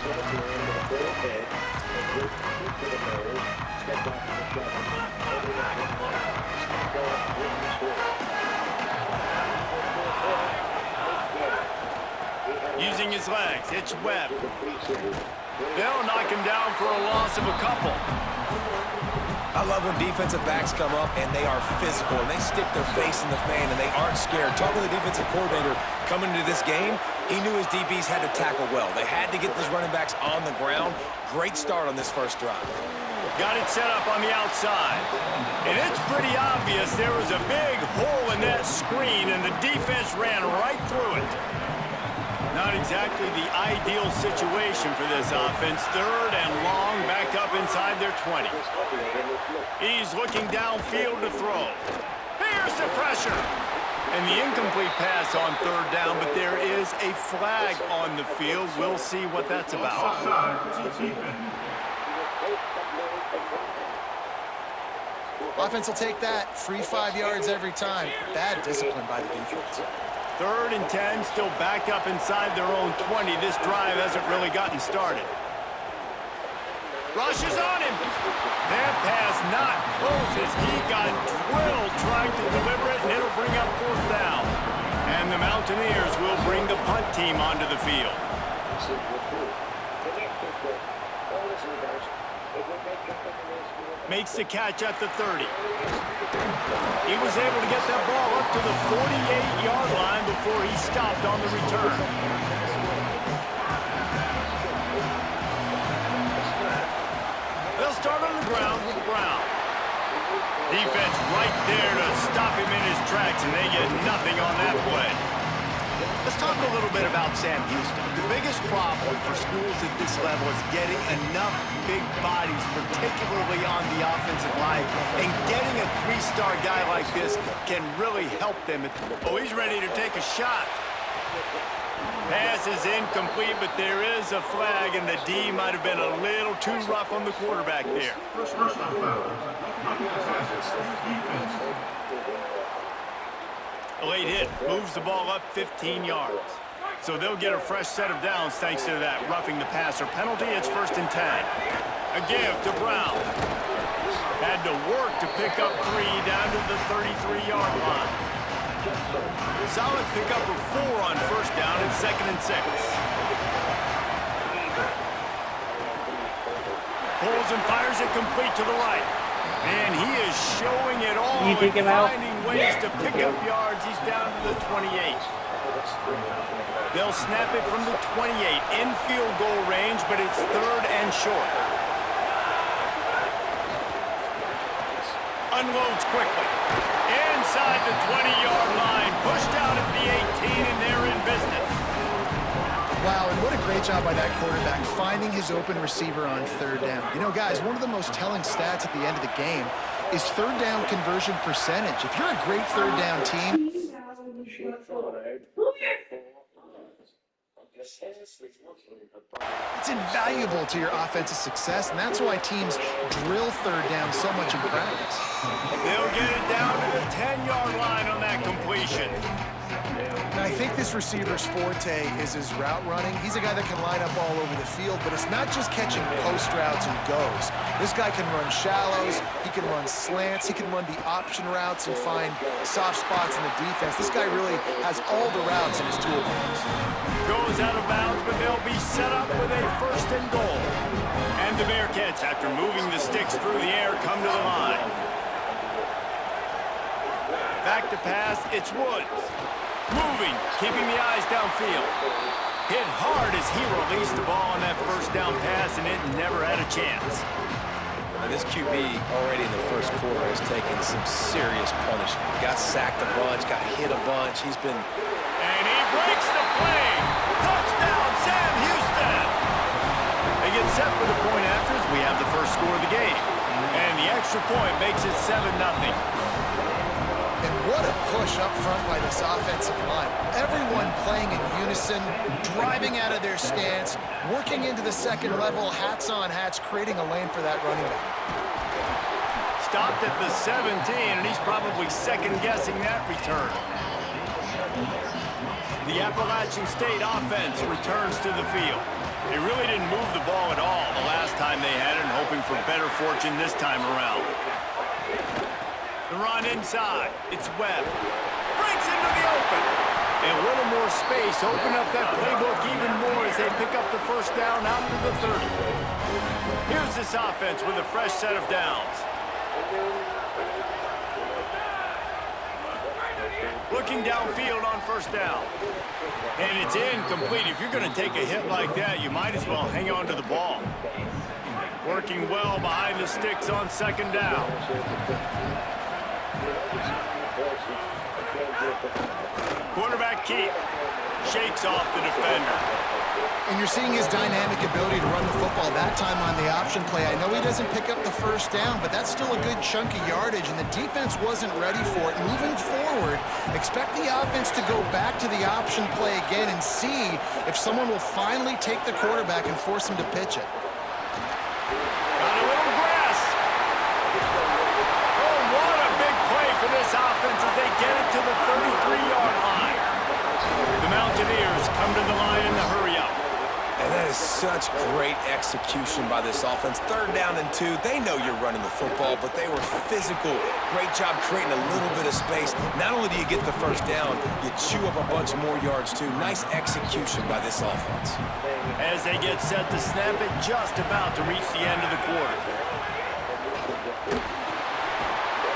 Using his legs, it's Webb. They'll knock him down for a loss of a couple. I love when defensive backs come up and they are physical and they stick their face in the fan and they aren't scared. Talking to the defensive coordinator coming into this game, he knew his DBs had to tackle well. They had to get these running backs on the ground. Great start on this first drive. Got it set up on the outside. And it's pretty obvious there was a big hole in that screen and the defense ran right through it. Not exactly the ideal situation for this offense. Third and long, back up inside their 20. He's looking downfield to throw. Here's the pressure. And the incomplete pass on third down, but there is a flag on the field. We'll see what that's about. Offense will take that. Free 5 yards every time. Bad discipline by the defense. Third and 10, still back up inside their own 20. This drive hasn't really gotten started. Rushes on him. That pass not close as he got drilled trying to deliver it, and it'll bring up fourth down. And the Mountaineers will bring the punt team onto the field. Makes the catch at the 30. He was able to get that ball up to the 48-yard line before he stopped on the return. They'll start on the ground with Brown. Defense right there to stop him in his tracks, and they get nothing on that play. Let's talk a little bit about Sam Houston. The biggest problem for schools at this level is getting enough big bodies, particularly on the offensive line, and getting a three-star guy like this can really help them. Oh, he's ready to take a shot. Pass is incomplete, but there is a flag, and the D might have been a little too rough on the quarterback there. A late hit moves the ball up 15 yards. So they'll get a fresh set of downs thanks to that roughing the passer penalty. It's first and 10. A give to Brown. Had to work to pick up 3 down to the 33-yard line. Solid pickup of 4 on first down and second and 6. Pulls and fires it complete to the right. And he is showing it all and finding ways to pick up yards. He's down to the 28. They'll snap it from the 28 in field goal range, but it's third and short. Unloads quickly. Inside the 20-yard line, pushed out at the 18, and they're in business. Wow, and what a great job by that quarterback, finding his open receiver on third down. You know, guys, one of the most telling stats at the end of the game is third down conversion percentage. If you're a great third down team, it's invaluable to your offensive success, and that's why teams drill third down so much in practice. They'll get it down to the 10-yard line on that completion. And I think this receiver's forte is his route running. He's a guy that can line up all over the field, but it's not just catching post routes and goes. This guy can run shallows, he can run slants, he can run the option routes and find soft spots in the defense. This guy really has all the routes in his toolbox. Goes out of bounds, but they'll be set up with a first and goal. And the Bearcats, after moving the sticks through the air, come to the line. Back to pass, it's Woods. Moving, keeping the eyes downfield. Hit hard as he released the ball on that first down pass, and it never had a chance. Now this QB already in the first quarter has taken some serious punishment. Got sacked a bunch, got hit a bunch. He's been... And he breaks the play. Touchdown, Sam Houston. They get set for the point after as we have the first score of the game. And the extra point makes it 7-0. And what a push up front by this offensive line. Everyone playing in unison, driving out of their stance, working into the second level, hats on hats, creating a lane for that running back. Stopped at the 17, and he's probably second-guessing that return. The Appalachian State offense returns to the field. They really didn't move the ball at all the last time they had it, and hoping for better fortune this time around. The run inside. It's Webb. Breaks into the open. A little more space. Open up that playbook even more as they pick up the first down out to the 30. Here's this offense with a fresh set of downs. Looking downfield on first down. And it's incomplete. If you're going to take a hit like that, you might as well hang on to the ball. Working well behind the sticks on second down. Quarterback keep. Shakes off the defender. And you're seeing his dynamic ability to run the football that time on the option play. I know he doesn't pick up the first down, but that's still a good chunk of yardage, and the defense wasn't ready for it. Moving forward, expect the offense to go back to the option play again and see if someone will finally take the quarterback and force him to pitch it. Got a little grass. Oh, what a big play for this offense as they get it to the 33-yard line. The Mountaineers come to the line in the hurry-up. And that is such great execution by this offense. Third down and 2. They know you're running the football, but they were physical. Great job creating a little bit of space. Not only do you get the first down, you chew up a bunch more yards, too. Nice execution by this offense. As they get set to snap it, just about to reach the end of the quarter.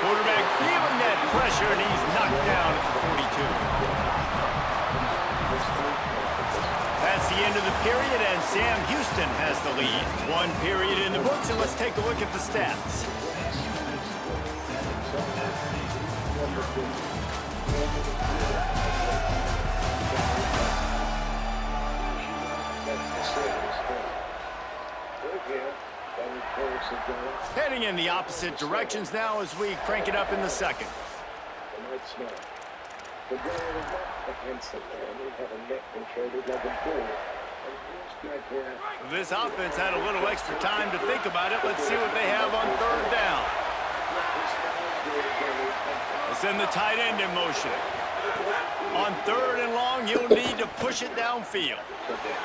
Quarterback feeling that pressure, and he's knocked down at the 42. That's the end of the period, and Sam Houston has the lead. One period in the books, and let's take a look at the stats. Heading in the opposite directions now as we crank it up in the second. This offense had a little extra time to think about it. Let's see what they have on third down. Let's send the tight end in motion. On third and long, he'll need to push it downfield.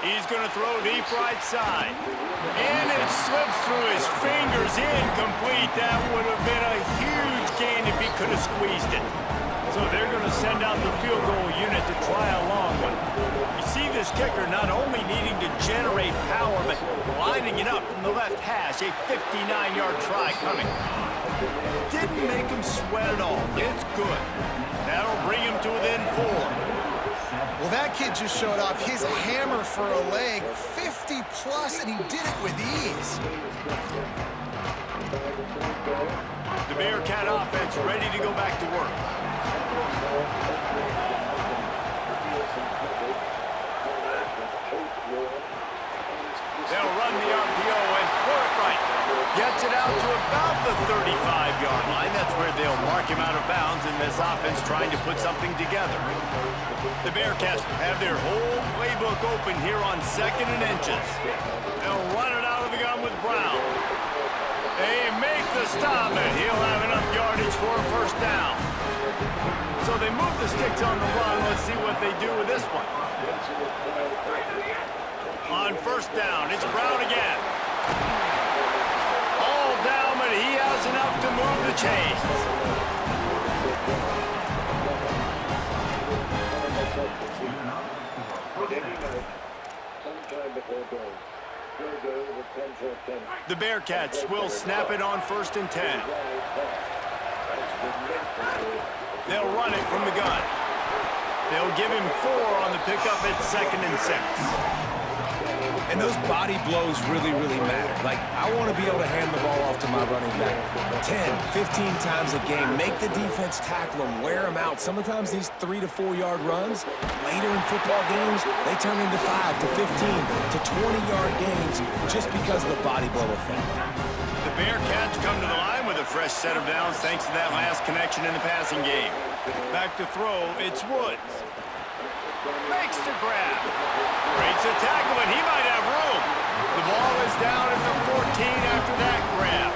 He's going to throw deep right side. And it slips through his fingers, incomplete. That would have been a huge gain if he could have squeezed it. So they're going to send out the field goal unit to try a long one. You see this kicker not only needing to generate power, but lining it up from the left hash. A 59-yard try coming. Didn't make him sweat at all. It's good. That'll bring him to within 4. Well, that kid just showed off his hammer for a leg, 50-plus, and he did it with ease. The Bearcat offense ready to go back to work. They'll run the RPO and throw it right. Gets it out to about the 35-yard line. That's where they'll mark him out of bounds, and this offense trying to put something together. The Bearcats have their whole playbook open here on 2nd and inches. They'll run it out of the gun with Brown. They make the stop, and he'll have enough yardage for a first down. So they move the sticks on the run. Let's see what they do with this one. On first down, it's Brown again. All down, but he has enough to move the chains. The Bearcats will snap it on 1st and 10. They'll run it from the gun. They'll give him 4 on the pickup at 2nd and 6. And those body blows really, really matter. Like, I want to be able to hand the ball off to my running back 10, 15 times a game. Make the defense tackle him, wear him out. Sometimes these 3 to 4 yard runs, later in football games, they turn into 5 to 15 to 20-yard gains just because of the body blow effect. The Bearcats come to the line with a fresh set of downs thanks to that last connection in the passing game. Back to throw, it's Woods. Makes the grab. Breaks a tackle, and he might have room. The ball is down at the 14 after that grab.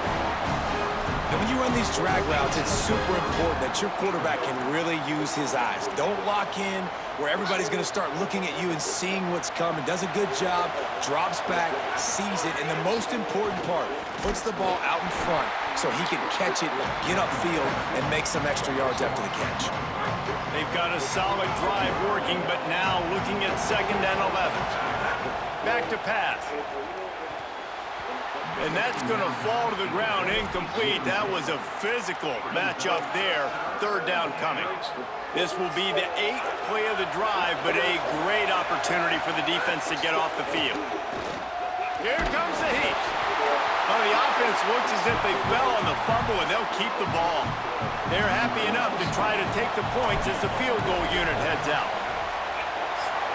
And when you run these these drag routes, it's super important that your quarterback can really use his eyes. Don't lock in where everybody's going to start looking at you and seeing what's coming. Does a good job, drops back, sees it, and the most important part, puts the ball out in front so he can catch it, get upfield, and make some extra yards after the catch. They've got a solid drive working, but now looking at 2nd and 11. Back to pass. And that's going to fall to the ground incomplete. That was a physical matchup there. 3rd down coming. This will be the 8th play of the drive, but a great opportunity for the defense to get off the field. Here comes the heat. Oh, the offense looks as if they fell on the fumble, and they'll keep the ball. They're happy enough to try to take the points as the field goal unit heads out.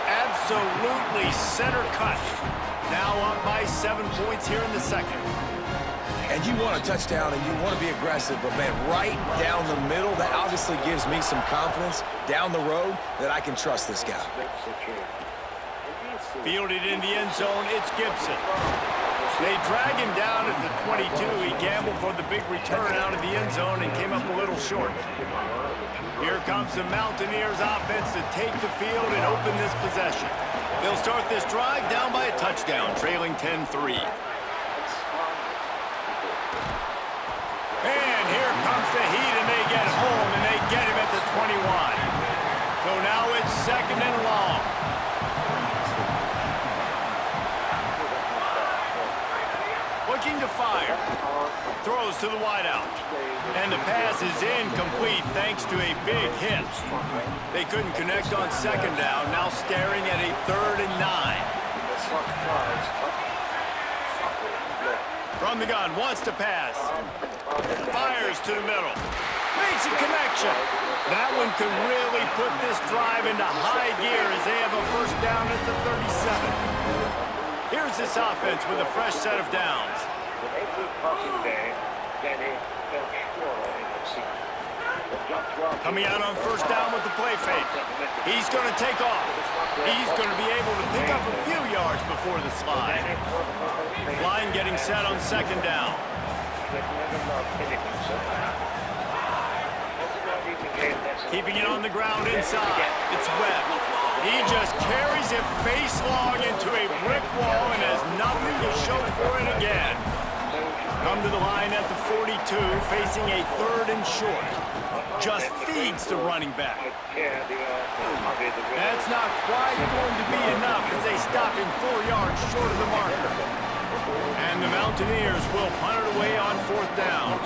Absolutely center cut. Now up by 7 points here in the 2nd. And you want a touchdown and you want to be aggressive, but man, right down the middle, that obviously gives me some confidence down the road that I can trust this guy. Fielded in the end zone, it's Gibson. They drag him down at the 22. He gambled for the big return out of the end zone and came up a little short. Here comes the Mountaineers offense to take the field and open this possession. They'll start this drive down by a touchdown, trailing 10-3. And here comes the heat, and they get home, and they get him at the 21. So now it's 2nd and long. Looking to fire. Throws to the wideout. And the pass is incomplete thanks to a big hit. They couldn't connect on 2nd down. Now staring at a 3rd and 9. From the gun, wants to pass. Fires to the middle. Makes a connection. That one could really put this drive into high gear as they have a 1st down at the 37. Here's this offense with a fresh set of downs. Coming out on 1st down with the play fake. He's going to take off. He's going to be able to pick up a few yards before the slide. Line getting set on 2nd down. Keeping it on the ground inside. It's Webb. He just carries it face long into a brick wall and has nothing to show for it again. Come to the line at the 42, facing a 3rd and short. Just feeds the running back. That's not quite going to be enough as they stop him 4 yards short of the marker. And the Mountaineers will punt it away on 4th down.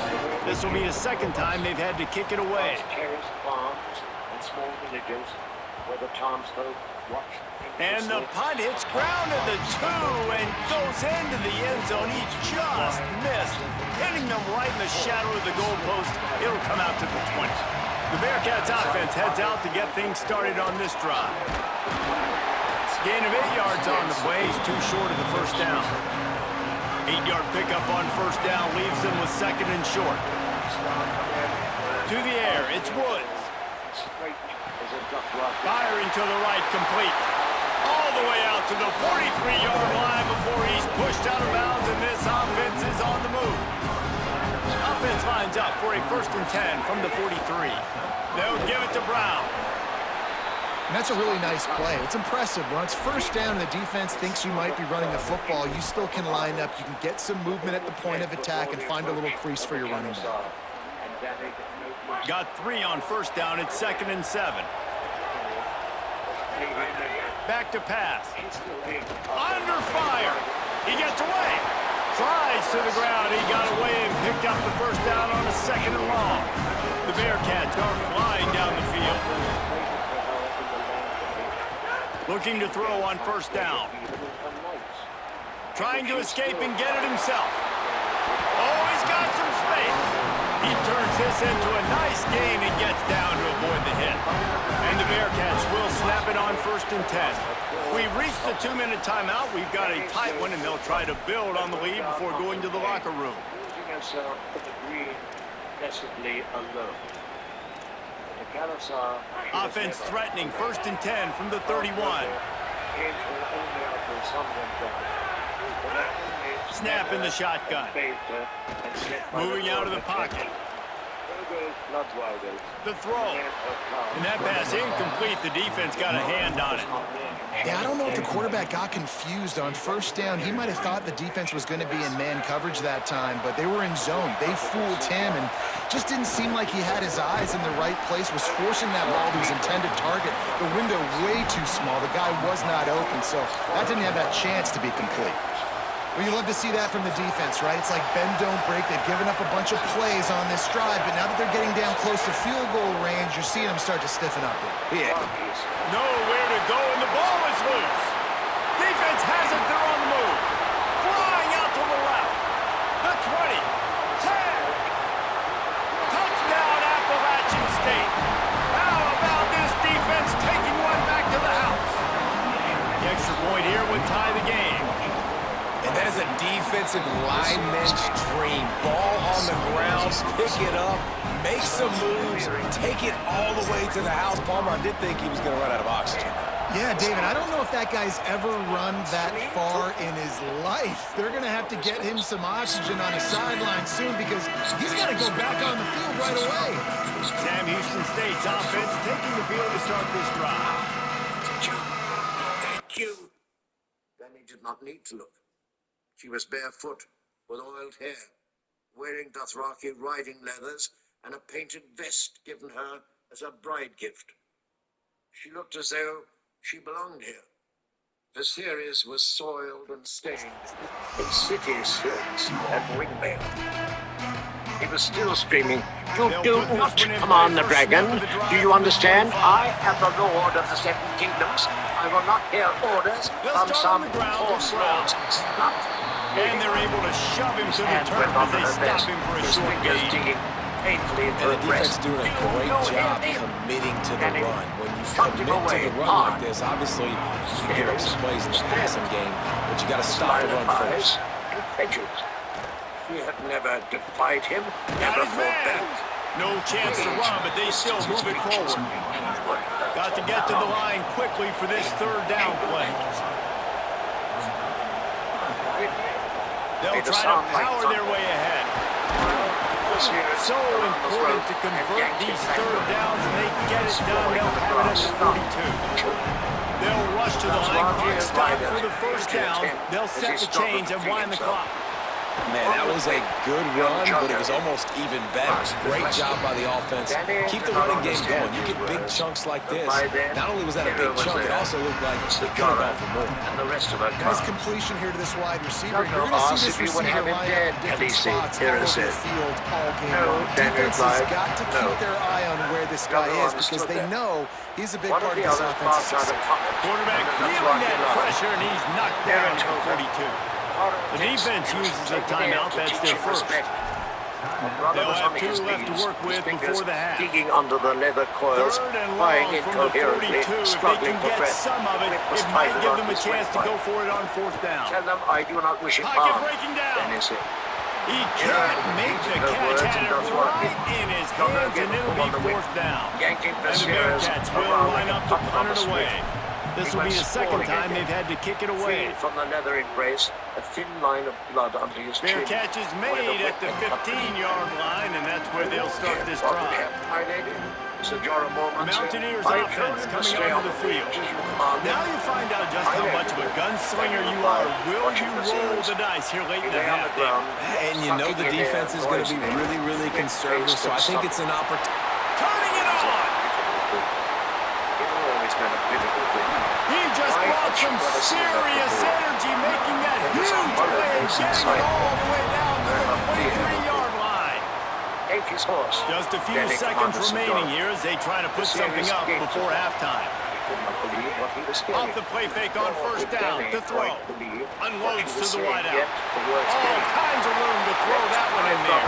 This will be the 2nd time they've had to kick it away. And the punt hits ground at the 2 and goes into the end zone. He just missed, hitting them right in the shadow of the goalpost. It'll come out to the 20. The Bearcats offense heads out to get things started on this drive. Gain of 8 yards on the play. He's too short of the 1st down. 8-yard pickup on 1st down leaves them with 2nd and short. To the air, it's Woods. Firing to the right, complete. All the way out to the 43-yard line before he's pushed out of bounds, and this offense is on the move. Offense lines up for a 1st and 10 from the 43. They'll give it to Brown. And that's a really nice play. It's impressive. When it's 1st down and the defense thinks you might be running the football, you still can line up. You can get some movement at the point of attack and find a little crease for your running back. Got 3 on 1st down. It's 2nd and 7. Back to pass. Under fire. He gets away. Slides to the ground. He got away and picked up the 1st down on a 2nd and long. The Bearcats are flying down the field. Looking to throw on 1st down. Trying to escape and get it himself. Oh, he's got some space. He turns this into a nice gain and gets down to avoid the hit. And the Bearcats will snap it on 1st and 10. We've reached the 2-minute timeout. We've got a tight one, and they'll try to build on the lead before going to the locker room. Offense threatening 1st and 10 from the 31. Snap in the shotgun. Moving out of the pocket. The throw. And that pass incomplete. The defense got a hand on it. Yeah, I don't know if the quarterback got confused on first down. He might have thought the defense was going to be in man coverage that time, but they were in zone. They fooled him and just didn't seem like he had his eyes in the right place, was forcing that ball to his intended target. The window way too small. The guy was not open, so that didn't have that chance to be complete. Well, you love to see that from the defense, right? It's like bend, don't break. They've given up a bunch of plays on this drive, but now that they're getting down close to field goal range, you're seeing them start to stiffen up there. Yeah. Nowhere to go, and the ball is loose. Defense has it. They're on the move. Flying out to the left. The 20. 10. Touchdown, Appalachian State. How about this defense taking one back to the house? The extra point here would tie the game. And that is a defensive lineman's dream. Ball on the ground, pick it up, make some moves, take it all the way to the house. Palmer, I did think he was going to run out of oxygen. Yeah, David, I don't know if that guy's ever run that far in his life. They're going to have to get him some oxygen on his sideline soon because he's got to go back on the field right away. Sam Houston State's offense taking the field to start this drive. Thank you. Danny did not need to look. She was barefoot, with oiled hair, wearing Dothraki riding leathers and a painted vest given her as a bride gift. She looked as though she belonged here. The series was soiled and stained in city skirts and wingmail. He was still screaming, "You do not come on the dragon. Do you understand? I am the Lord of the Seven Kingdoms. I will not hear orders from some horse lord's slut." And they're able to shove him to the turf as they stop him for a short gain. And the defense doing a great job committing to the run. When you commit to the run like this, obviously you can give up some plays in the passing game, but you got to stop the run first. He had never defied him, never fought back. No chance to run, but they still move it forward. Got to get to the line quickly for this third down play. They'll try to power their way ahead. So important to convert these third downs, and they get it done. They'll have it at the 42. They'll rush to the line. Clock stop for the first down. They'll set the chains and wind the clock. Man, that was a good run, but it was almost even better. Great job by the offense. Keep the running game going. You get big chunks like this. Not only was that a big chunk, it also looked like it could have gone for more. Nice completion here to this wide receiver. You're going to see this receiver line up in different spots all over the field all game long. Defense has got to keep their eye on where this guy is because they know he's a big part of this offensive system. Quarterback feeling that pressure, and he's knocked down to 42. The defense uses a timeout. That's their first. They'll have 2 left to work with before the half. Digging under the leather coils, Third and crying long from the 42. incoherently, If they struggling can for get breath. some of it, it might give them a chance to go for it on fourth down. Tell them I do not wish it Pocket harm. breaking down. Then he said, He can't make the catch. Had it right in his hands, and it'll be fourth down. yanking And the the shears Bearcats will around line like up to a puppet punt on it a away. string. This will be the second time they've had to kick it away. Free from the leather embrace, a thin line of blood under his chin. Bearcats is made at the 15-yard line, and that's where they'll start this drive. Mountaineers offense coming onto the field. Now you find out just how much of a gunslinger you are. Will you roll the dice here late in the half, David? And you know the defense is going to be really, really conservative, so I think it's an opportunity. Turning it on! He just brought some serious energy, making that huge play and getting it all the way down to the 23-yard line. Just a few seconds remaining here as they try to put something up before halftime. Off the play fake on first down, to throw. Unloads to the wideout. All kinds of room to throw that one in there.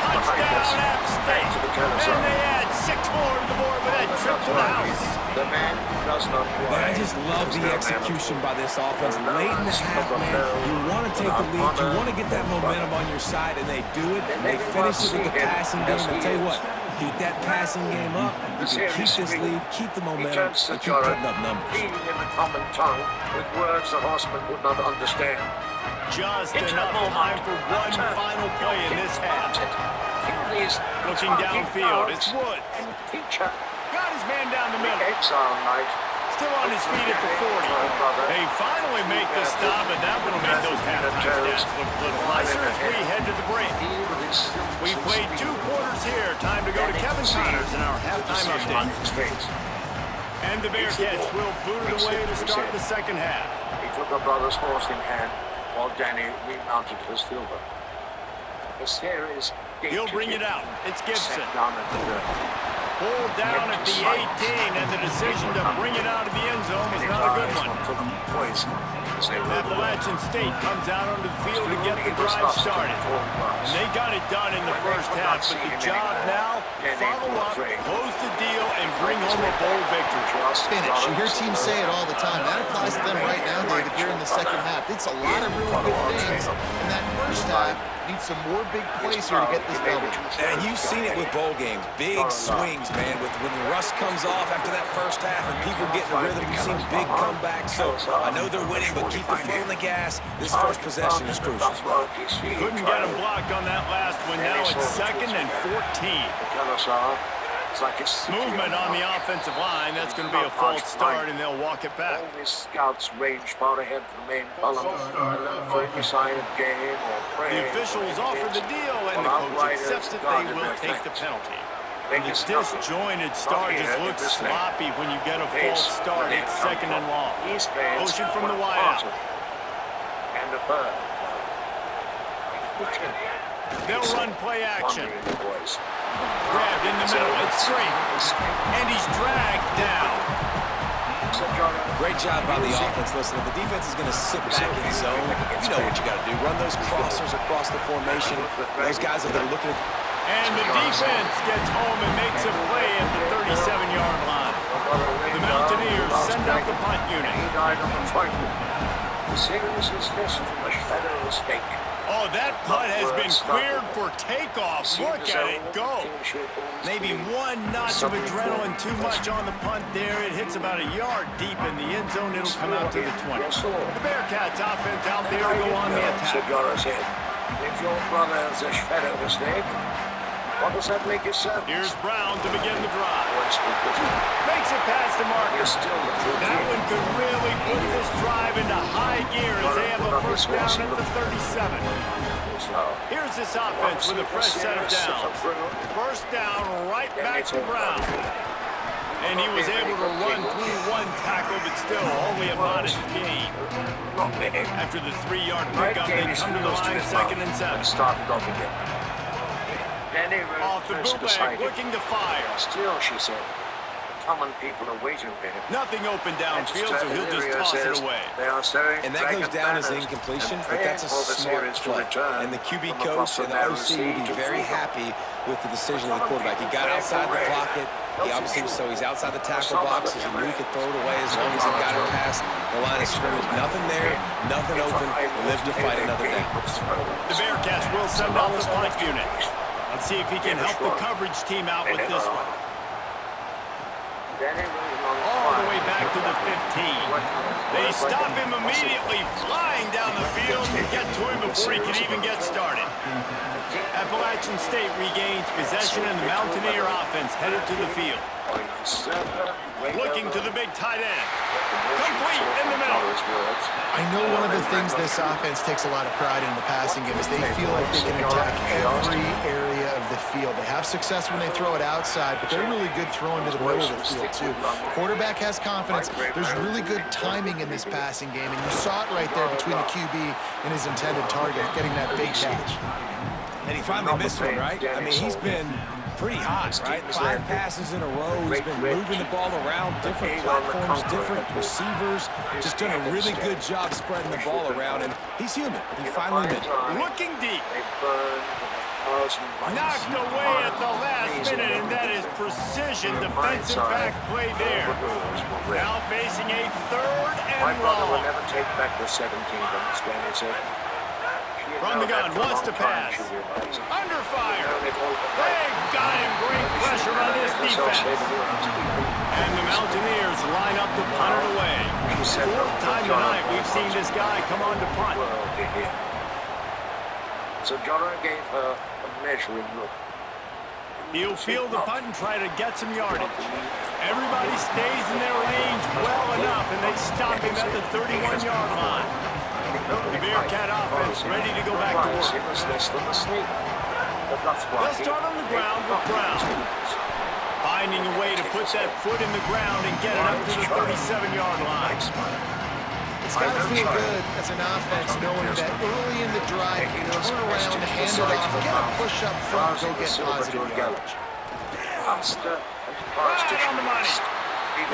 Touchdown, App State. And they add 6 more to the board with that trip to the house. The man does not Man, I just love the execution by this offense. Late in the half, man, you want to take the lead. You want to get that momentum on your side, and they do it. They finish it with the passing game. I'll tell you what, keep that passing game up. You can keep this lead, keep the momentum, and keep putting up numbers. Pleading in the common tongue with words the horseman would not understand. Just enough time for one final play in this half. Looking downfield, it's Woods. Teacher, Got his man down the middle. exile night. Still on his feet at the 40. They finally make the stop, and that will make those halftime stats look a little nicer as we head to the break. We played 2 quarters here. Time to go to Kevin Connors in our halftime update. And the Bearcats will boot it away to start the second half. He took a brother's horse in hand while Danny remounted his silver. His hair is He'll bring it out. It's Gibson. set down at the dirt. Pulled down at the 18, and the decision to bring it out of the end zone was not a good one. Appalachian State comes out onto the field to get the drive started. And they got it done in the first half, but the job now, follow up, close the deal, and bring home a bowl victory. Finish. You hear teams say it all the time. That applies to them right now, David, here in the second half. It's a lot of really good things. In that first half, need some more big plays here to get this double. And you've seen it with bowl games. Big swings, man. When the rust comes off after that first half and people get in the rhythm, you've seen big comebacks. So I know they're winning, but keep the foot on the gas. This first possession is crucial. Couldn't get him blocked on that last one. Now it's 2nd and 14. Movement on the offensive line. That's going to be a false start, and they'll walk it back. All these scouts range far ahead from the main column and look for any sign of game or prey. The officials offer the deal, and the coach accepts that they will take the penalty. And the disjointed start just looks sloppy when you get a false start. It's 2nd and long. Motion from the wide out. And a bird. They'll run play action. Grabbed in the middle. It's straight. And he's dragged down. Great job by the offense. Listen, if the defense is going to sit back in zone, you know what you got to do. Run those crossers across the formation. Those guys that are looking at... And the defense gets home and makes a play at the 37-yard line. The Mountaineers send out the punt unit. He died on the fight. The series is this from the federal stake. Oh, that punt has been cleared for takeoff. Look at it go. Maybe one notch of adrenaline too much on the punt there. It hits about a yard deep in the end zone. It'll come out to the 20. The Bearcats offense out there to go on the attack. If your brother has a shred of mistake, what does that make you say? Here's Brown to begin the drive. Makes it past the marker. That one could really put this drive into high gear as they have a first down at the 37. Here's this offense with a fresh set of downs. First down, right back to Brown. And he was able to run through one tackle, but still only a modest gain. After the 3-yard pickup, they come to the line 2nd and 7. Off the bootleg, looking to fire. Still, she said, the common people are waiting for him. Nothing open downfield, so he'll just toss it away. And that goes down as incompletion, but that's a smart play. And the QB coach and the OC will be very happy with the decision of the quarterback. He got outside the pocket. He obviously, so he's outside the tackle box. He knew he could throw it away as long as he got it past the line of scrimmage. Nothing there, nothing open. Live to fight another down. The Bearcats will send out the punt unit. Let's see if he can help the coverage team out with this one. All the way back to the 15. They stop him immediately, flying down the field and get to him before he can even get started. Appalachian State regains possession and the Mountaineer offense headed to the field. Looking to the big tight end. Complete in the middle. I know one of the things this offense takes a lot of pride in the passing game is they feel like they can attack every area of the field. They have success when they throw it outside, but they're really good throwing to the middle of the field, too. Quarterback has confidence. There's really good timing in this passing game, and you saw it right there between the QB and his intended target, getting that big catch. And he finally missed one, right? I mean, he's been pretty hot, right? 5 passes in a row. He's been moving the ball around, different platforms, different receivers. Just done a really good job spreading the ball around, and he's human. He finally made it. Looking deep. Knocked away at the last minute, and that is precision defensive back play there. Now facing a 3rd My and brother will long. never take back the 17th, Danny said. From the gun, wants to pass. Under fire. They got him. Great pressure on this defense. And the Mountaineers line up to punt it away. 4th time tonight we've seen this guy come on to punt. So Johnner gave her a measuring look. He'll field the punt and try to get some yardage. Everybody stays in their lanes well enough, and they stop him at the 31-yard line. The Bearcat offense ready to go back to work. They'll start on the ground with Brown. Finding a way to put that foot in the ground and get it up to the 37-yard line. It's got to feel good as an offense knowing that early in the drive you can turn around, hand it off, get a push up front, go get positive yardage. Right on the money.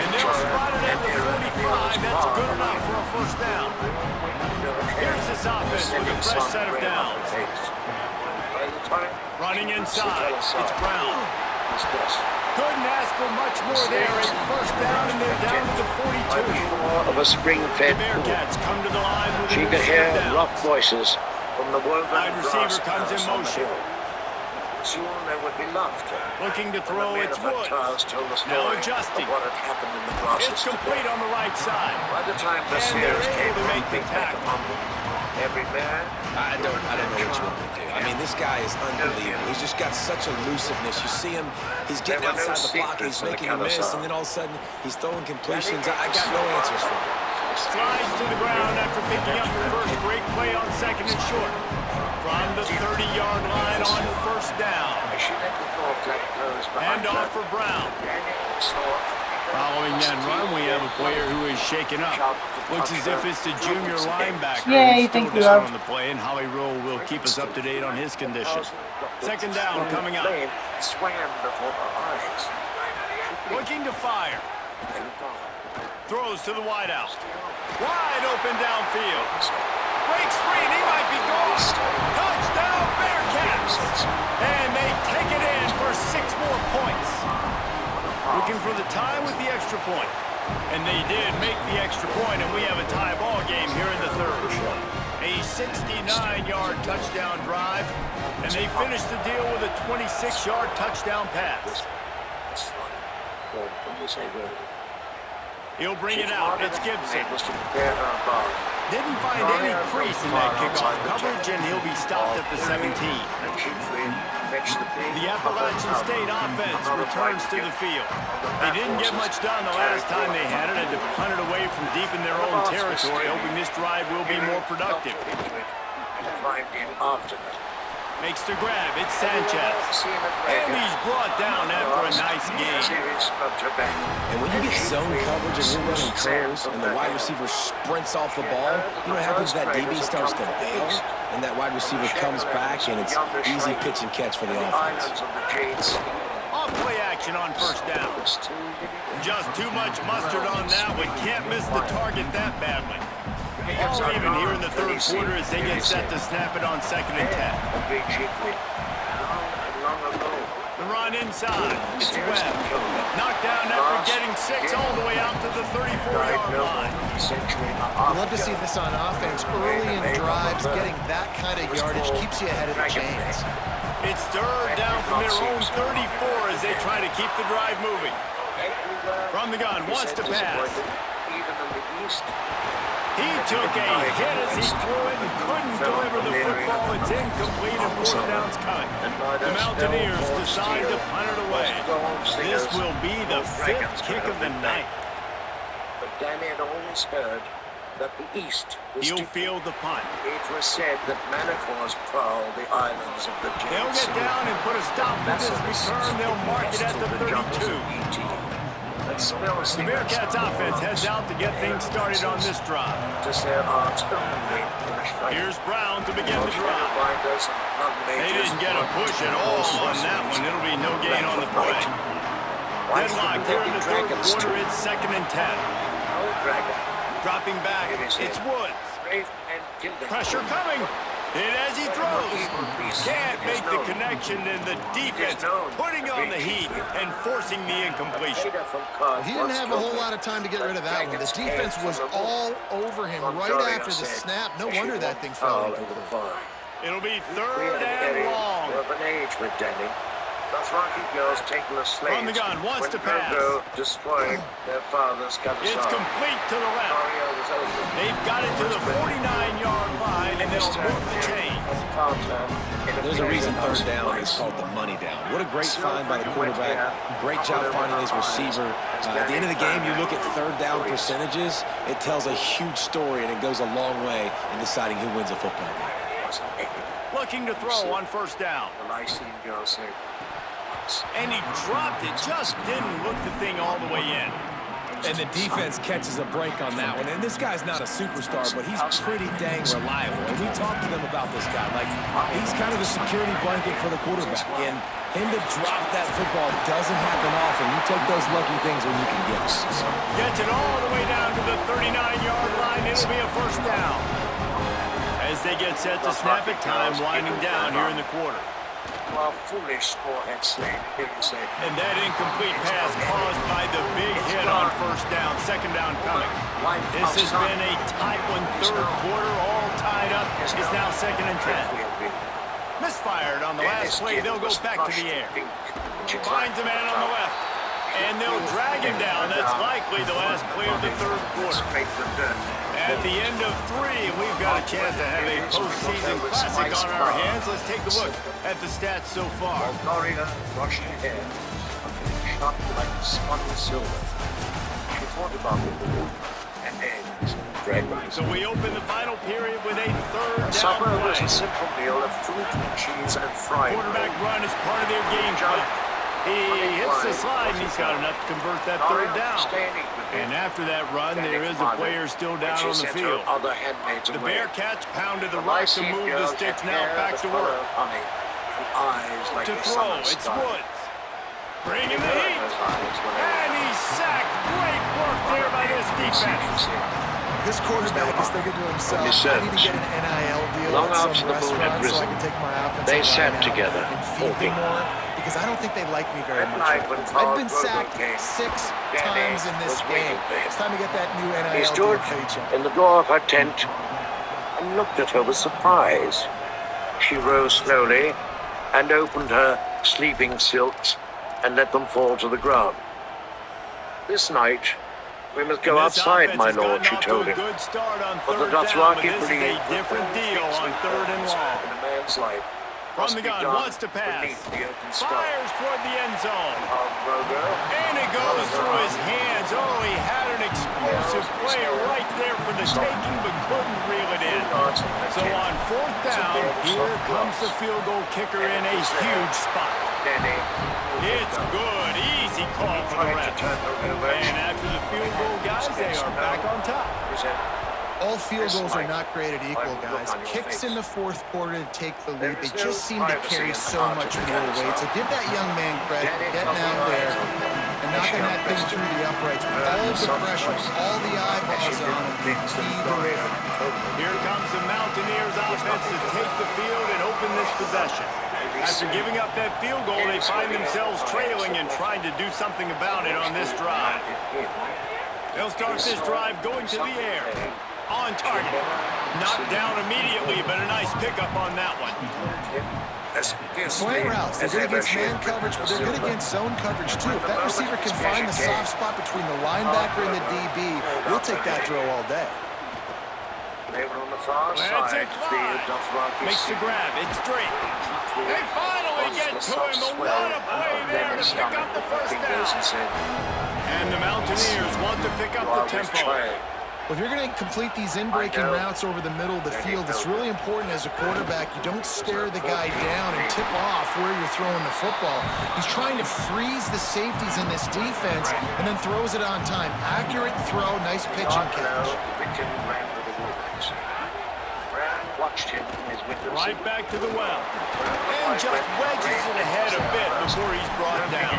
And they'll spot it at the 45. That's good enough for a first down. Here's this offense with a fresh set of downs. Running inside, it's Brown. Couldn't ask for much more there. A first down, and they're down to the 42. Of a spring-fed The Bearcats come to the line with she a could hear set down. rough voices from the woven Wide receiver grass comes in on the motion. hill. Soon there would be laughter. Looking to And the throw, men it's of her Woods. trials told the Now story adjusting. of what had happened in the grasses. It's complete on the right side. By the time the And they're Sears able came to from make the Big Mac tackle. among them, every man I don't know what you want me to do. I mean, this guy is unbelievable. He's just got such elusiveness. You see him, he's getting There were no outside the block, secrets he's in the making a miss, carousel. and then all of a sudden, he's throwing completions. I got no answers for him. Slides to the ground after picking up the first great play on second and short. From the 30-yard line on first down. Hand off for Brown. Following that run, we have a player who is shaken up. Looks as if it's the junior linebacker. Yay, who's still thank you, down love. on the play, and Holly Rowe will keep us up to date on his condition. Second down coming up. Swam before her eyes. Looking to fire. Throws to the wideout. Wide open downfield. Breaks free, and he might be gone. Touchdown, Bearcats! And they take it in for 6 more points. Looking for the tie with the extra point. And they did make the extra point, and we have a tie ball game here in the third. A 69-yard touchdown drive, and they finished the deal with a 26-yard touchdown pass. He'll bring it out. It's Gibson. Didn't find any crease in that kickoff coverage, and he'll be stopped at the 17. The Appalachian State offense returns to the field. They didn't get much done the last time they had it, and to punt it away from deep in their own territory, hoping this drive will be more productive. Makes the grab. It's Sanchez. And he's brought down after a nice game. And when you get zone coverage and you're running curls and the wide receiver sprints off the ball, you know what happens? That DB starts to bail, and that wide receiver comes back, and it's easy pitch and catch for the offense. Off play action on first down. Just too much mustard on that one. Can't miss the target that badly. All even here in the third quarter as they get set to snap it on second and 10. The run inside. It's Webb. Knocked down after getting 6 all the way out to the 34-yard line. I love to see this on offense early in drives. Getting that kind of yardage keeps you ahead of the chains. It's third down from their own 34 as they try to keep the drive moving. From the gun, wants to pass. He took a hit as he threw it and couldn't deliver the football. It's incomplete and 4th down's coming. The Mountaineers decide to punt it away. This will be the 5th kick of the night. But Danny had always heard that the East was He'll field the punt. It was said that manacores prowl the islands of the They'll get down and put a stop to this return. They'll mark it at the 32. The Bearcats offense heads out to get things started on this drive. Here's Brown to begin the drive. They didn't get a push at all on that one. It'll be no gain on the play. Deadlocked here in the third quarter. It's second and 10. Dropping back, it's Woods. Pressure coming. And as he throws, can't make the connection, and the defense putting on the heat and forcing the incompletion. He didn't have a whole lot of time to get rid of that one. The defense was all over him right after the snap. No wonder that thing fell incomplete. It'll be third and long. Dothraki girls taking a slate. From the gun, wants to when pass. Drogo destroyed their father's Kathasar. It's complete to the left. Arya was open. They've got it to the 49-yard line, and they'll move the chains. There's a reason third down is called the money down. What a great find by the quarterback. Great job finding his receiver. At the end of the game, you look at third down percentages, it tells a huge story, and it goes a long way in deciding who wins a football game. Looking to throw on first down. The Lycian girl said, And he dropped it, just didn't look the thing all the way in. And the defense catches a break on that one. And this guy's not a superstar, but he's pretty dang reliable. And we talked to them about this guy. Like, he's kind of the security blanket for the quarterback. And him to drop that football doesn't happen often. You take those lucky things when you can get it. Gets it all the way down to the 39-yard line. It'll be a first down. As they get set to snap it, time winding down here in the quarter. well, foolish forehead slave, here you say. And that incomplete pass caused by the big hit on first down, second down coming. This has been a tight one, third quarter, all tied up. It's now second and 10. Misfired on the last play, they'll go back to the air. Finds a man on the left, and they'll drag him down. That's likely the last play of the third quarter. At the end of 3, we've got a chance to have a postseason classic on our hands. Let's take a look at the stats so far. Gloria rushed ahead until it shot like spun silver. She thought about the ball and eggs and bread. So we open the final period with a third down Supper was play. a simple meal of fruit and cheese and fried Quarterback bread. run is part of their game plan. He hits the slide, and he's got enough to convert that third down. And after that run, there is a player still down on the field. The Bearcats pounded the right to move the sticks, now back to work. To throw, it's Woods. Bringing the heat. And he's sacked. Great work there by this defense. This quarterback is thinking to himself, I need to get an NIL deal Long at after some the moon had restaurant so I risen, can take my offensive they sat line out together, and feed them hoping. more, because I don't think they like me very That much. night when I've Carl been Grogan sacked came, 6 Danny times in this was game. waiting for him. It's time to get that new He NIL stood deal paycheck. in the door of her tent and looked at her with surprise. She rose slowly and opened her sleeping silks and let them fall to the ground. This night, we must go outside, my lord, she told him. Good start on But the third down, but Dothraki this is believed a different deal on third and long. in a man's life From must the be gun, done wants to pass. beneath the open sky. Fires toward the end zone. Grogu, And it goes through his hands. Oh, he had an explosive play right there for the taking, but couldn't reel it in. So on fourth down, here comes the field goal kicker in a huge spot. Danny, It's good. Easy call for the trying to ref. turn the reverse. And after the field goal, guys, they are back on top. He said, All field This goals are might- not created equal, might look guys. on your Kicks face. in the fourth quarter to take the There lead. They is no just seem to privacy carry in the so heart much of the more Kansas weight. So Army. give that young man credit for Danny, getting open out your there eyes open. and As knocking she that thing unrested. through the uprights with Her all the soft pressure, voice. all the As she eyeballs did on him. things that He Gloria delivered. had told her. Here comes the Mountaineers offense to take the field and open this possession. After giving up that field goal, they find themselves trailing and trying to do something about it on this drive. They'll start this drive going to the air. On target. Knocked down immediately, but a nice pickup on that one. Slant routes. They're good against man coverage, but they're good against zone coverage, too. If that receiver can find the soft spot between the linebacker and the DB, we'll take that throw all day. They were on the far That's side. it, The Clyde. Dothraki Makes the grab. It's straight. They finally get to him, but what a play there to pick up the first down. And the Mountaineers want to pick up the tempo. Well, if you're going to complete these in-breaking routes over the middle of the field, it's really important as a quarterback you don't stare the guy down and tip off where you're throwing the football. He's trying to freeze the safeties in this defense and then throws it on time. Accurate throw, nice pitch and catch. Watched him in his window Right back to the well. And just wedges it ahead a bit before he's brought down.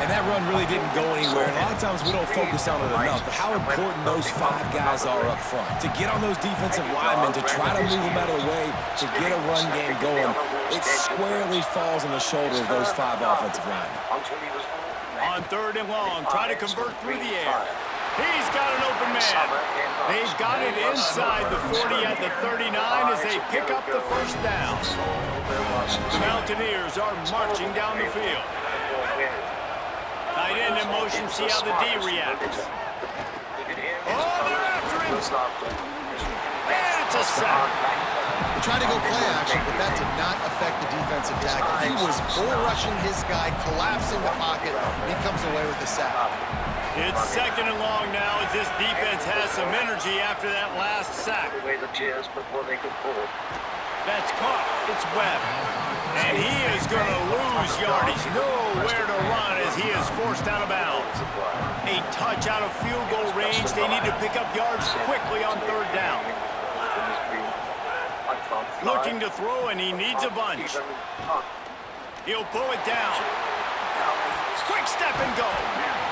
And that run really didn't go anywhere. And a lot of times we don't focus on it enough, but how important those 5 guys are up front. To get on those defensive linemen, to try to move them out of the way, to get a run game going, it squarely falls on the shoulder of those 5 offensive linemen. On third and long, try to convert through the air. He's got an open man. They've got it inside the 40 at the 39 as they pick up the first down. The Mountaineers are marching down the field. Tight end in motion, see how the D reacts. Oh, they're after him. And it's a sack. They tried to go play action, but that did not affect the defensive tackle. He was bull rushing his guy, collapsing the pocket, and he comes away with the sack. It's second and long now as this defense has some energy after that last sack. That's caught. It's Webb. And he is going to lose yardage. Nowhere to run as he is forced out of bounds. A touch out of field goal range. They need to pick up yards quickly on third down. Looking to throw, and he needs a bunch. He'll pull it down. Quick step and go.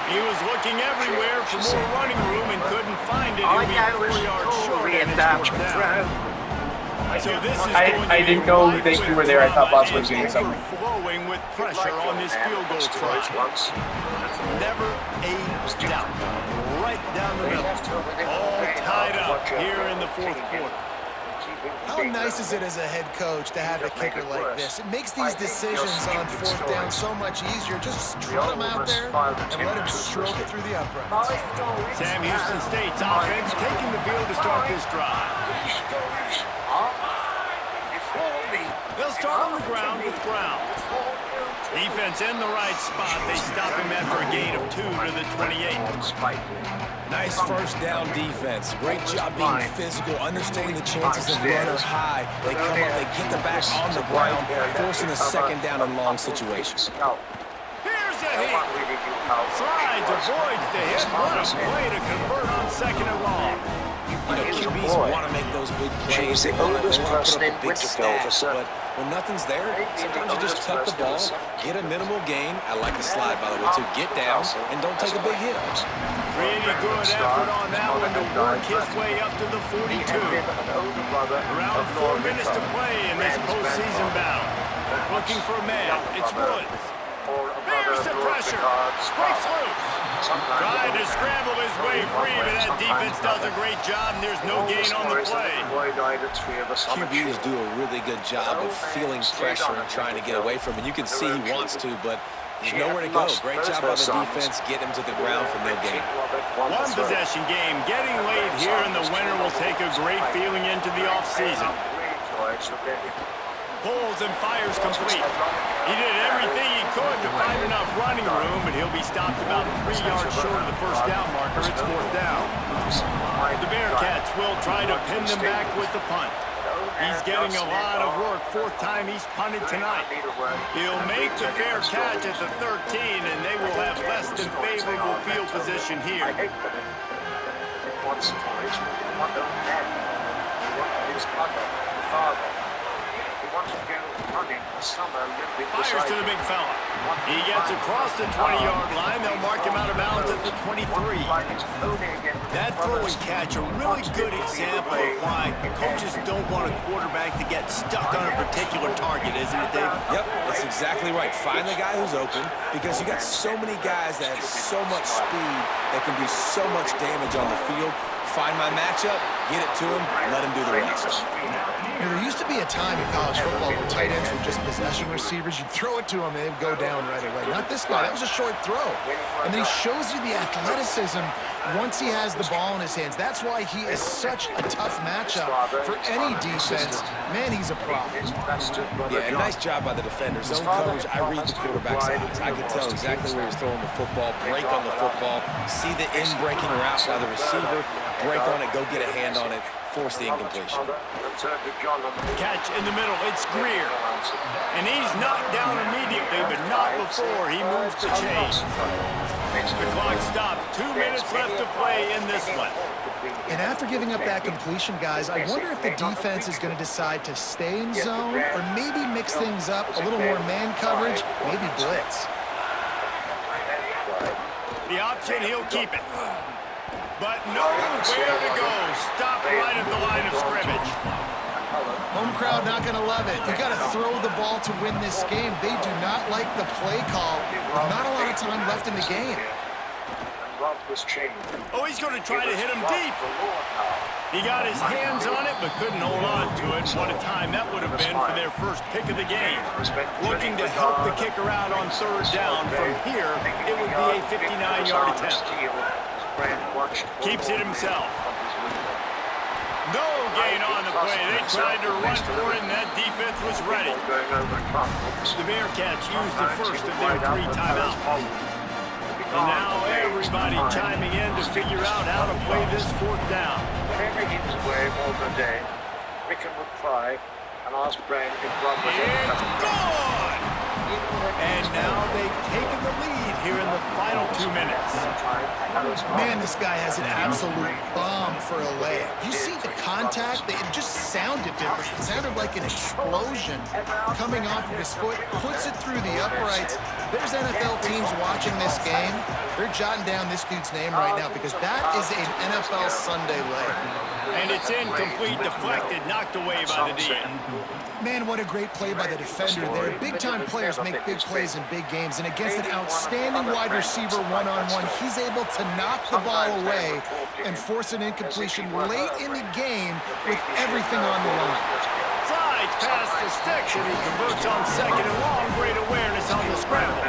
He was looking everywhere for more running room and couldn't find it. He'll be 4 yards short, and it's fourth down. So this is I didn't know that you were there. I thought Boss was doing something. Flowing with pressure on this field goal try. Never a doubt. Right down the middle. All tied up here in the fourth quarter. How nice is it as a head coach to have a kicker like this? It makes these decisions on fourth down so much easier. Just trot him out there and let him stroke it through the uprights. Sam Houston State's offense taking the field to start this drive. They'll start on the ground with Brown. Defense in the right spot. They stop him after a gain of 2 to the 28. Nice first down defense. Great job being physical, understanding the chances of runner high. They come up, they get the back on the ground, forcing a second down and long situation. Here's a hit. Slides, avoids the hit. What a play to convert on second and long. You know, QBs want to make those big plays. They want to put up the big stats, but when nothing's there, sometimes you just tuck the ball, get a minimal gain. I like the slide, by the way, too. Get down and don't take a big hit. Pretty good effort on that one to work his way up to the 42. Around 4 minutes to play in this postseason battle. Looking for a man. It's Woods. There's the pressure. Breaks loose. Trying to scramble his way free, but that defense does a great job, and there's no gain on the play. QBs do a really good job of feeling pressure and trying to get away from him. You can see he wants to, but there's nowhere to go. Great job by the defense. Get him to the ground for no gain. One possession game. Getting late here in the winter will take a great feeling into the offseason. Pulls and fires complete. He did everything he could to find enough running room, but he'll be stopped about 3 yards short of the first down marker. It's fourth down. The Bearcats will try to pin them back with the punt. He's getting a lot of work. Fourth time he's punted tonight. He'll make the fair catch at the 13, and they will have less than favorable field position here. Fires to the big fella. He gets across the 20-yard line. They'll mark him out of bounds at the 23. That throw and catch, a really good example of why coaches don't want a quarterback to get stuck on a particular target, isn't it, Dave? Yep, that's exactly right. Find the guy who's open, because you got so many guys that have so much speed that can do so much damage on the field. Find my matchup, get it to him, let him do the rest. You know, there used to be a time in college football where tight ends were just possession receivers. You'd throw it to him and they'd go down right away. Not this guy. That was a short throw. And then he shows you the athleticism once he has the ball in his hands. That's why he is such a tough matchup for any defense. Man, he's a problem. Yeah, and nice job by the defender. Zone coverage, I read the quarterback's eyes. I can tell exactly where he's throwing the football, break on the football, see the in-breaking route by the receiver, break on it, go get a hand on it, force the incompletion. Catch in the middle. It's Greer. And he's knocked down immediately, but not before he moves the chains. The clock stopped. 2 minutes left to play in this one. And after giving up that completion, guys, I wonder if the defense is going to decide to stay in zone or maybe mix things up, a little more man coverage, maybe blitz. The option, he'll keep it. But nowhere to go. Stop right at the line of scrimmage. Home crowd not going to love it. You got to throw the ball to win this game. They do not like the play call. Not a lot of time left in the game. Oh, he's going to try to hit him deep. He got his hands on it, but couldn't hold on to it. What a time that would have been for their first pick of the game. Looking to help the kicker out on third down. From here, it would be a 59-yard attempt. Keeps it himself. No gain on the play. They tried to run for it, and that defense was ready. The Bearcats used the first of their 3 timeouts. And now everybody chiming in to figure out how to play this 4th down. Whenever he was away all the day, Wickham would cry and ask Brand if Rob was It's gone! And now they've taken the lead here in the final 2 minutes. Man, this guy has an absolute bomb for a layup. You see the contact? It just sounded different. It sounded like an explosion coming off of his foot. Puts it through the uprights. There's NFL teams watching this game. They're jotting down this dude's name right now because that is an NFL Sunday layup. And it's incomplete, deflected, knocked away by the D. Man, what a great play by the defender there. Big-time players make big plays in big games, and against an outstanding wide receiver one-on-one, he's able to knock the ball away and force an incompletion late in the game with everything on the line. Slides past the sticks, and he converts on 2nd and long. Great awareness on the scramble.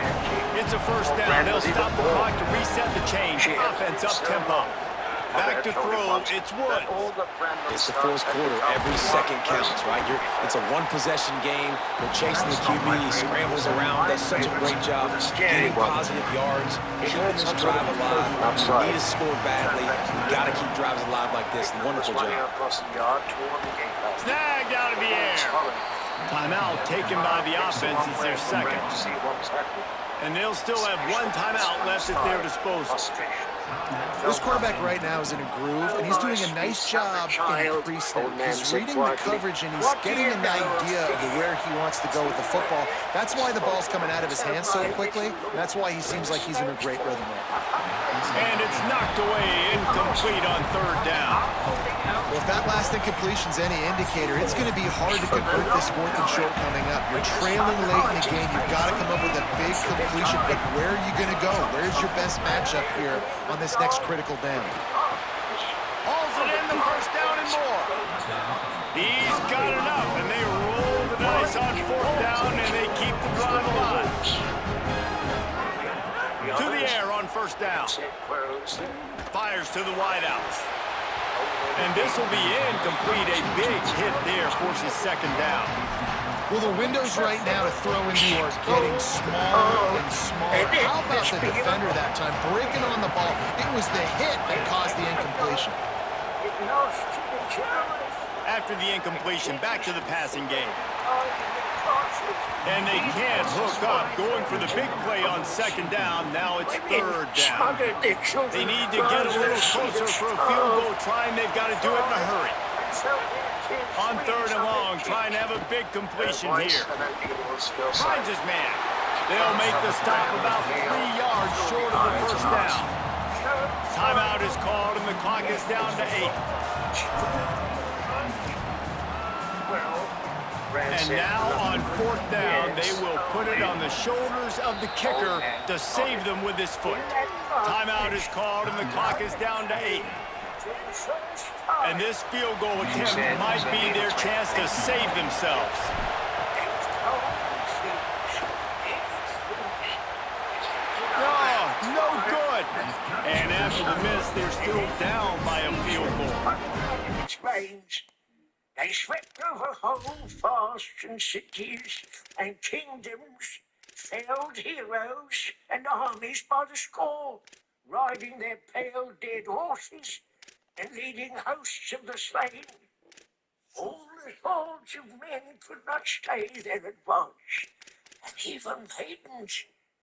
It's a 1st down. They'll stop the clock to reset the change. Offense up-tempo. Back to throw, it's Woods. It's the 4th quarter. Every second counts, right? It's a one-possession game. We're chasing the QB. He scrambles around, does such a great job getting positive yards, keeping this drive alive. We need to score badly. We've got to keep drives alive like this. Wonderful job. Snagged out of the air. Timeout taken by the offense is their 2nd. And they'll still have 1 timeout left at their disposal. This quarterback right now is in a groove, and he's doing a nice job in pre-snap. He's reading the coverage, and he's getting an idea of where he wants to go with the football. That's why the ball's coming out of his hands so quickly. That's why he seems like he's in a great rhythm right now. And it's knocked away, incomplete on 3rd down. Well, if that last incompletion's any indicator, it's going to be hard to convert this 4th and short coming up. You're trailing late in the game. You've got to come up with a big completion, but where are you going to go? Where's your best matchup here on this next critical down? Hauls it in, the 1st down and more. He's got enough, and they roll the dice on 4th down, and they keep the drive alive. To the air on 1st down. Fires to the wideout. And this will be incomplete. A big hit there forces 2nd down. Well, the windows right now to throw into are getting smaller and smaller. How about the defender that time breaking on the ball? It was the hit that caused the incompletion. After the incompletion, back to the passing game. And they can't hook up. Going for the big play on 2nd down. Now it's 3rd down. They need to get a little closer for a field goal try, and they've got to do it in a hurry. On 3rd and long, trying to have a big completion here. Finds his man. They'll make the stop about 3 yards short of the 1st down. Timeout is called, and the clock is down to 8. And now on 4th down, they will put it on the shoulders of the kicker to save them with his foot. Timeout is called, and the clock is down to 8. And this field goal attempt might be their chance to save themselves. Oh, no good. And after the miss, they're still down by a field goal. It's range. They swept over whole forests and cities and kingdoms, felled heroes and armies by the score, riding their pale dead horses and leading hosts of the slain. All the hordes of men could not stay their advance, and even maidens